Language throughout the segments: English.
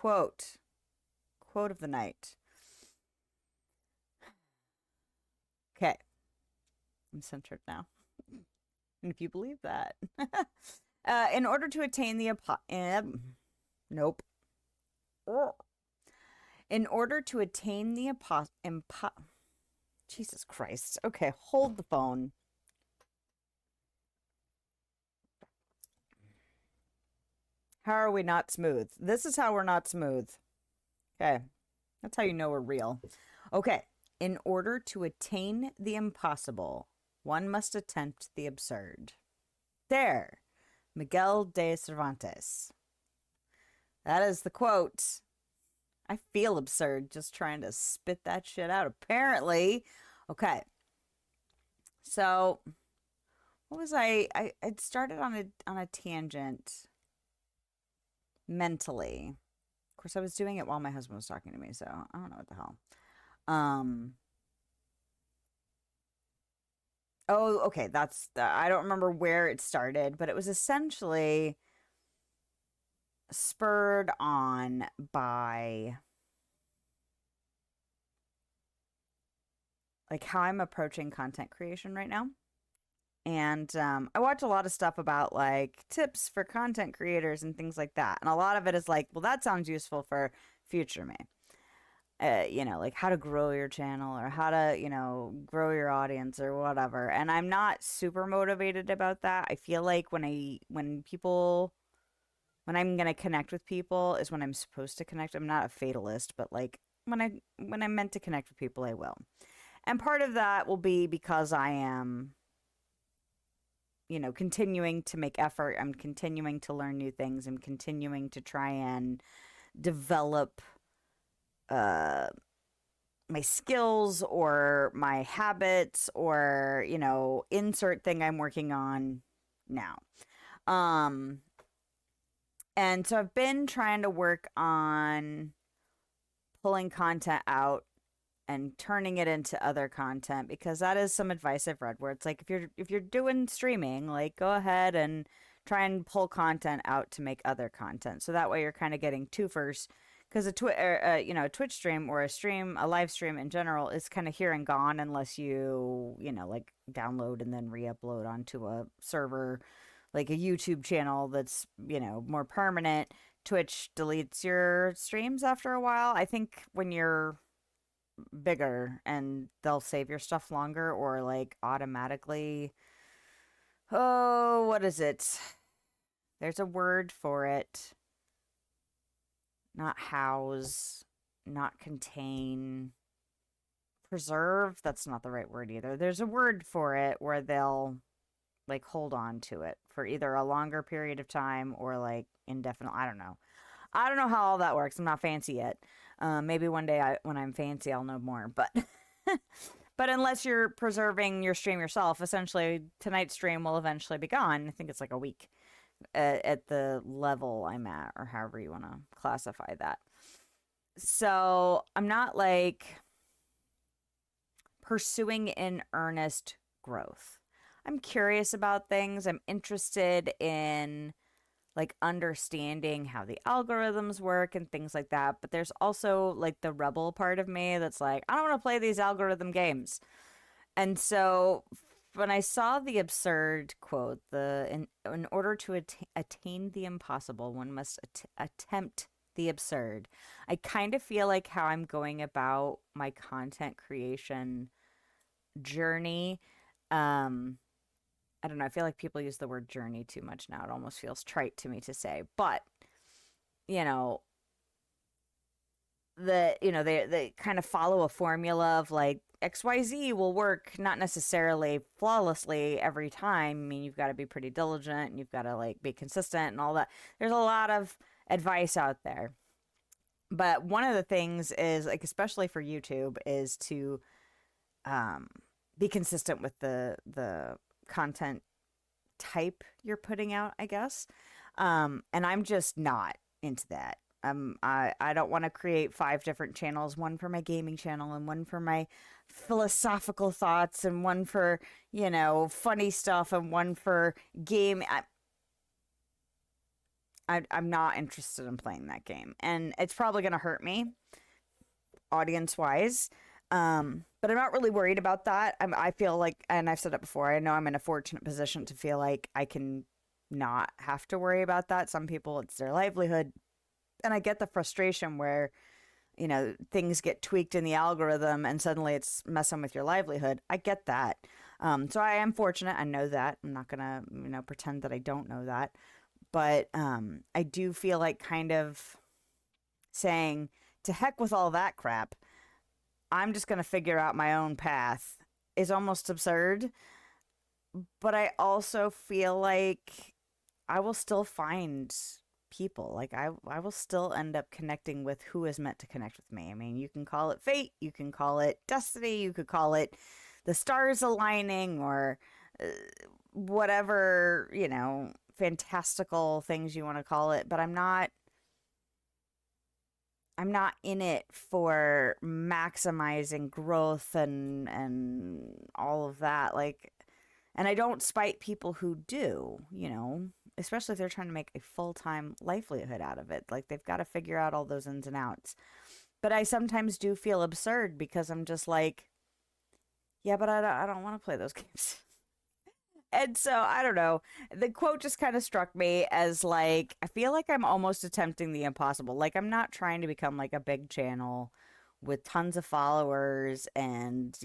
quote. Quote of the night. Okay, I'm centered now. And if you believe that. In order to attain the nope. In order to attain the Jesus Christ. Okay, hold the phone. How are we not smooth? This is how we're not smooth. Okay. That's how you know we're real. Okay. In order to attain the impossible, one must attempt the absurd. There. Miguel de Cervantes. That is the quote. I feel absurd just trying to spit that shit out, apparently. Okay. So, what was I'd started on a tangent mentally. Of course, I was doing it while my husband was talking to me, so I don't know what the hell. Um, oh, okay, I don't remember where it started, but it was essentially spurred on by like how I'm approaching content creation right now. And I watch a lot of stuff about like tips for content creators and things like that. And a lot of it is like, well, that sounds useful for future me. Like how to grow your channel or how to, grow your audience or whatever. And I'm not super motivated about that. I feel like when I'm gonna connect with people is when I'm supposed to connect. I'm not a fatalist, but like when I'm meant to connect with people, I will. And part of that will be because I am, continuing to make effort. I'm continuing to learn new things. I'm continuing to try and develop my skills or my habits or, insert thing I'm working on now. And so I've been trying to work on pulling content out and turning it into other content because that is some advice I've read where it's like if you're doing streaming, like go ahead and try and pull content out to make other content. So that way you're kind of getting two first because a Twitch stream or a live stream in general is kind of here and gone unless you like download and then re-upload onto a server like a YouTube channel that's more permanent. Twitch deletes your streams after a while. I think when you're bigger and they'll save your stuff longer or like automatically. Oh, what is it? There's a word for it. Not house, not contain, preserve. That's not the right word either. There's a word for it where they'll like hold on to it for either a longer period of time or like indefinite. I don't know. I don't know how all that works. I'm not fancy yet. Maybe one day when I'm fancy, I'll know more. But but unless you're preserving your stream yourself, essentially tonight's stream will eventually be gone. I think it's like a week at the level I'm at, or however you want to classify that. So I'm not like pursuing in earnest growth. I'm curious about things. I'm interested in like understanding how the algorithms work and things like that. But there's also like the rebel part of me that's like, I don't want to play these algorithm games. And so when I saw the absurd quote, in order to attain the impossible, one must attempt the absurd. I kind of feel like how I'm going about my content creation journey. I don't know. I feel like people use the word journey too much now. It almost feels trite to me to say, but you know, they kind of follow a formula of like XYZ will work not necessarily flawlessly every time. I mean, you've got to be pretty diligent and you've got to like be consistent and all that. There's a lot of advice out there. But one of the things is like especially for YouTube is to be consistent with the content type you're putting out, I guess. And I'm just not into that. I don't want to create five different channels, one for my gaming channel and one for my philosophical thoughts and one for, funny stuff and one for game. I'm not interested in playing that game. And it's probably going to hurt me audience wise. But I'm not really worried about that. I feel like, and I've said it before, I know I'm in a fortunate position to feel like I can not have to worry about that. Some people, it's their livelihood. And I get the frustration where, things get tweaked in the algorithm and suddenly it's messing with your livelihood. I get that. So I am fortunate. I know that. I'm not going to, pretend that I don't know that. But I do feel like kind of saying, to heck with all that crap. I'm just going to figure out my own path is almost absurd. But I also feel like I will still find people. Like I will still end up connecting with who is meant to connect with me. I mean, you can call it fate, you can call it destiny, you could call it the stars aligning or uh, whatever, fantastical things you want to call it, but I'm not in it for maximizing growth and all of that. Like, and I don't spite people who do, especially if they're trying to make a full-time livelihood out of it. Like they've got to figure out all those ins and outs. But I sometimes do feel absurd because I'm just like, yeah, but I don't want to play those games. And so I don't know. The quote just kind of struck me as like, I feel like I'm almost attempting the impossible. Like, I'm not trying to become like a big channel with tons of followers and,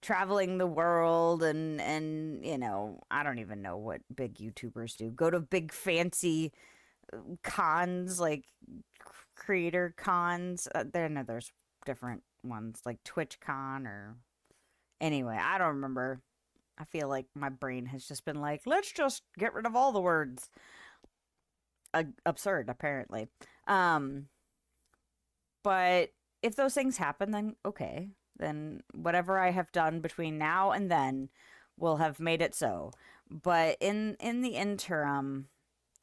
traveling the world and I don't even know what big YouTubers do. Go to big fancy cons like creator cons. There's different ones like TwitchCon or anyway, I don't remember. I feel like my brain has just been like, let's just get rid of all the words. Absurd, apparently. Um, but if those things happen, then okay. Then whatever I have done between now and then will have made it so. But in the interim,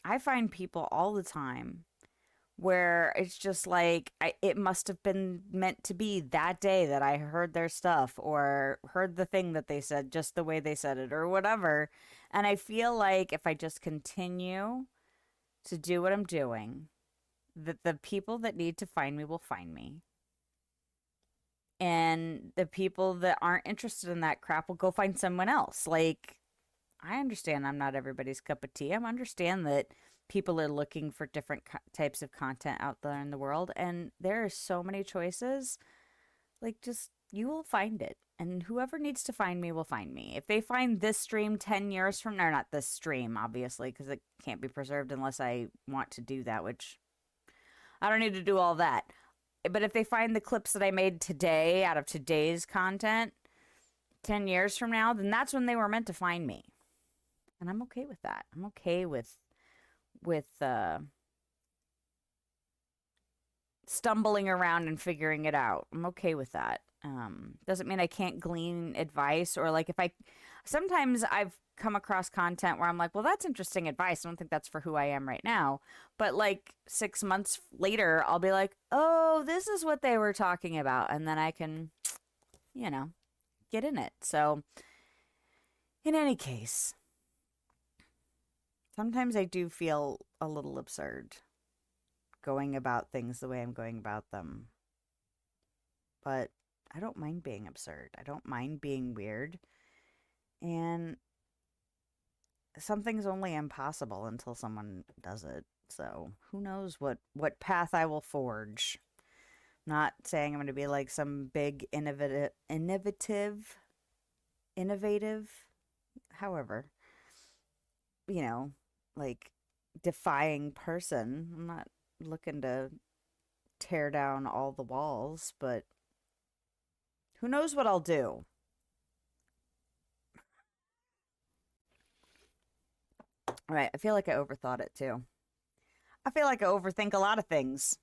I find people all the time where it's just like it must have been meant to be that day that I heard their stuff or heard the thing that they said just the way they said it or whatever. And I feel like if I just continue to do what I'm doing, that the people that need to find me will find me. And the people that aren't interested in that crap will go find someone else. Like, I understand I'm not everybody's cup of tea. I understand that people are looking for different types of content out there in the world, and there are so many choices. Like, just you will find it, and whoever needs to find me will find me. If they find this stream 10 years from now, not this stream, obviously, because it can't be preserved unless I want to do that, which I don't need to do all that. But if they find the clips that I made today out of today's content 10 years from now, then that's when they were meant to find me. And I'm okay with that. I'm okay with stumbling around and figuring it out. I'm okay with that. Doesn't mean I can't glean advice or like if I sometimes I've come across content where I'm like, well, that's interesting advice. I don't think that's for who I am right now. But like 6 months later, I'll be like, oh, this is what they were talking about. And then I can, get in it. So in any case, sometimes I do feel a little absurd going about things the way I'm going about them. But I don't mind being absurd. I don't mind being weird. And something's only impossible until someone does it. So who knows what path I will forge. Not saying I'm going to be like some big innovative, however, you know, like defying person. I'm not looking to tear down all the walls, but who knows what I'll do. Right, I feel like I overthought it too. I feel like I overthink a lot of things.